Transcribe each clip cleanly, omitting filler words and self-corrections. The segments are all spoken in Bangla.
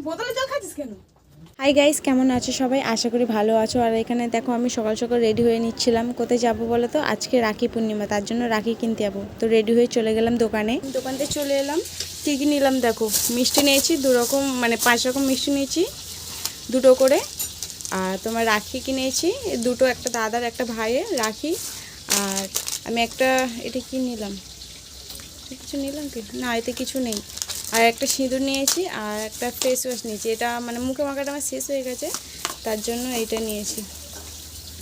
বোতলে জল খাচ্ছিস কেন? হাই গাইস, কেমন আছো সবাই? আশা করি ভালো আছো। আর এখানে দেখো আমি সকাল সকাল রেডি হয়ে নিচ্ছিলাম। কোথায় যাবো বলো তো? আজকে রাখি পূর্ণিমা, তার জন্য রাখি কিনতে যাবো। তো রেডি হয়ে চলে গেলাম দোকানে। দোকানতে চলে এলাম। কী কী নিলাম দেখো, মিষ্টি নিয়েছি 2 রকম, মানে 5 রকম মিষ্টি নিয়েছি 2টো করে। আর তোমার রাখি কিনেছি 2টো, একটা দাদার একটা ভাইয়ের রাখি। আর আমি একটা, এটা কি নিলাম, কিছু নিলাম কি না, এতে কিছু নেই। আর একটা সিঁদুর নিয়েছি আর একটা ফেস ওয়াশ নিয়েছি। এটা মানে মুখে মাখাটা আমার শেষ হয়ে গেছে, তার জন্য এইটা নিয়েছি।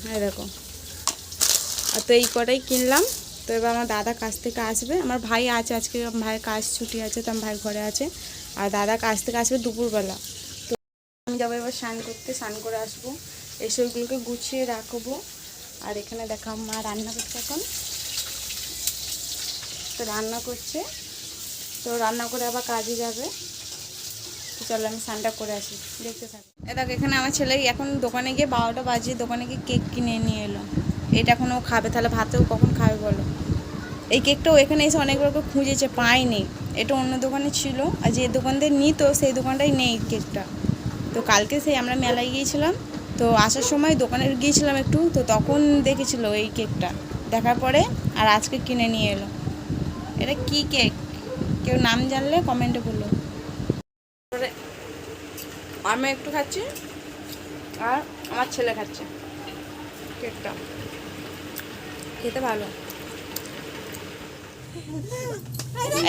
হ্যাঁ দেখো, আর তো এই কটাই কিনলাম। তো এবার আমার দাদা কাজ থেকে আসবে, আমার ভাই আছে আজকে, ভাইয়ের কাজ ছুটি আছে, তো আমার ভাই ঘরে আছে। আর দাদা কাজ থেকে আসবে দুপুরবেলা। তো আমি যাবো এবার স্নান করতে, স্নান করে আসবো, এসে ওইগুলোকে গুছিয়ে রাখবো। আর এখানে দেখো মা রান্না করছে এখন, তো রান্না করছে, তো রান্না করে আবার কাজে যাবে। তো চলো আমি স্নানটা করে আসি, দেখতে থাকো। দেখো এখানে আমার ছেলে এখন দোকানে গিয়ে 12টা বাজে দোকানে গিয়ে কেক কিনে নিয়ে এলো। এটা এখন ও খাবে, তাহলে ভাতেও কখন খাবে বলো? এই কেকটাও এখানে এসে অনেক রকম খুঁজেছে, পায়নি। এটা অন্য দোকানে ছিল, আর যে দোকান থেকে নিত সেই দোকানটাই নেই কেকটা। তো কালকে সেই আমরা মেলায় গিয়েছিলাম, তো আসার সময় দোকানে গিয়েছিলাম একটু, তো তখন দেখেছিল এই কেকটা, দেখার পরে আর আজকে কিনে নিয়ে এলো। এটা কি কেক, কেউ নাম জানলে কমেন্টে বলো। আমি একটু খাচ্ছি আর আমার ছেলে খাচ্ছে কেকটা, খেতে ভালো।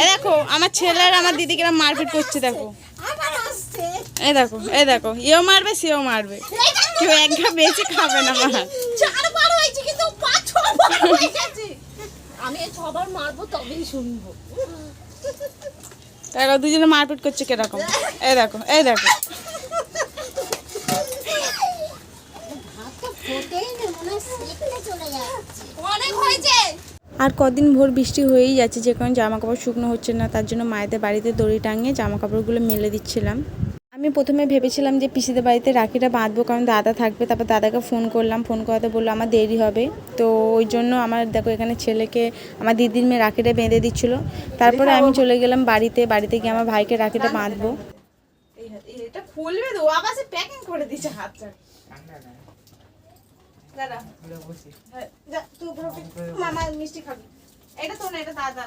এই দেখো আমার ছেলে আর আমার দিদিকে মারপিট করছে, দেখো এই দেখো, এই দেখো, এও মারবে সেও মারবে, কেউ একটা বেশি খাবে না। আমি 6বার মারবো তবেই শুনবো। দেখো দুজনে মারপিট করছে কিরকম, এই দেখো, এই দেখো। আর কদিন ভোর বৃষ্টি হয়েই যাচ্ছে, যে কারণে জামা কাপড় শুকনো হচ্ছে না, তার জন্য মায়েদের বাড়িতে দড়ি টাঙিয়ে জামা কাপড়গুলো মেলে দিচ্ছিলাম। আমি প্রথমে ভেবেছিলাম যে পিসিদের বাড়িতে রাখিটা বাঁধবো, কারণ দাদা থাকবে। তারপর দাদাকে ফোন করলাম, ফোন করাতে বললো আমার দেরি হবে। তো ওই জন্য আমার দেখো এখানে ছেলেকে আমার দিদির মেয়ে রাখিটা বেঁধে দিচ্ছিলো। তারপরে আমি চলে গেলাম বাড়িতে গিয়ে আমার ভাইকে রাখিটা বাঁধবো। এটা খুলবে তো, আবার সে প্যাকিং করে দিচ্ছে হাতটা। দাদা মামা মিষ্টি খাবি, এটা তো না, এটা দাদা।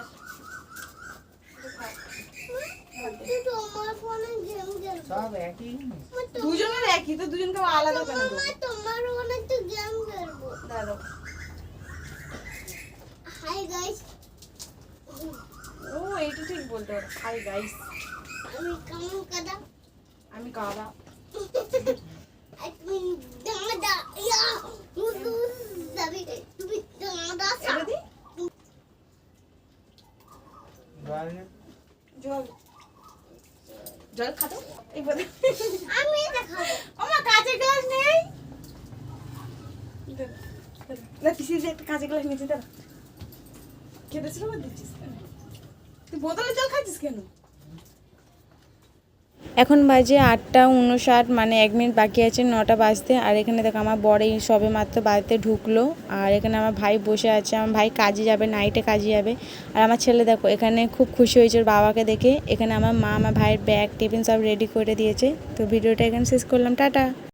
দুজনের একই তো, দুজনকে আলাদা কেন? হাই গাইস, ও এইটা ঠিক বলতে পারো, হাই গাইস। আমি কেমন কাদা, আমি কাদা। তুমি দাদা, ইয়া তুমি তুমি দাদা সাদি জল জল খাতো একবার। আমি এটা খাবো। আমার কাঁচের গ্লাস নেই, না পিসির যে একটা কাঁচের গ্লাস নিয়েছি, দাঁড়া খেতেছিল আমার দিচ্ছিস কেন? তুই বোতলে জল খাচ্ছিস কেন? এখন বাজে 8টা 59, মানে 1 মিনিট বাকি আছে 9টা বাজতে। আর এখানে দেখো আমার বর এই সবে মাত্র বাড়িতে ঢুকলো। আর এখানে আমার ভাই বসে আছে, আমার ভাই কাজে যাবে, নাইটে কাজে যাবে। আর আমার ছেলে দেখো এখানে খুব খুশি হয়েছে ওর বাবাকে দেখে। এখানে আমার মা আমার ভাইয়ের ব্যাগ টিফিন সব রেডি করে দিয়েছে। তো ভিডিওটা এখানে শেষ করলাম, টাটা।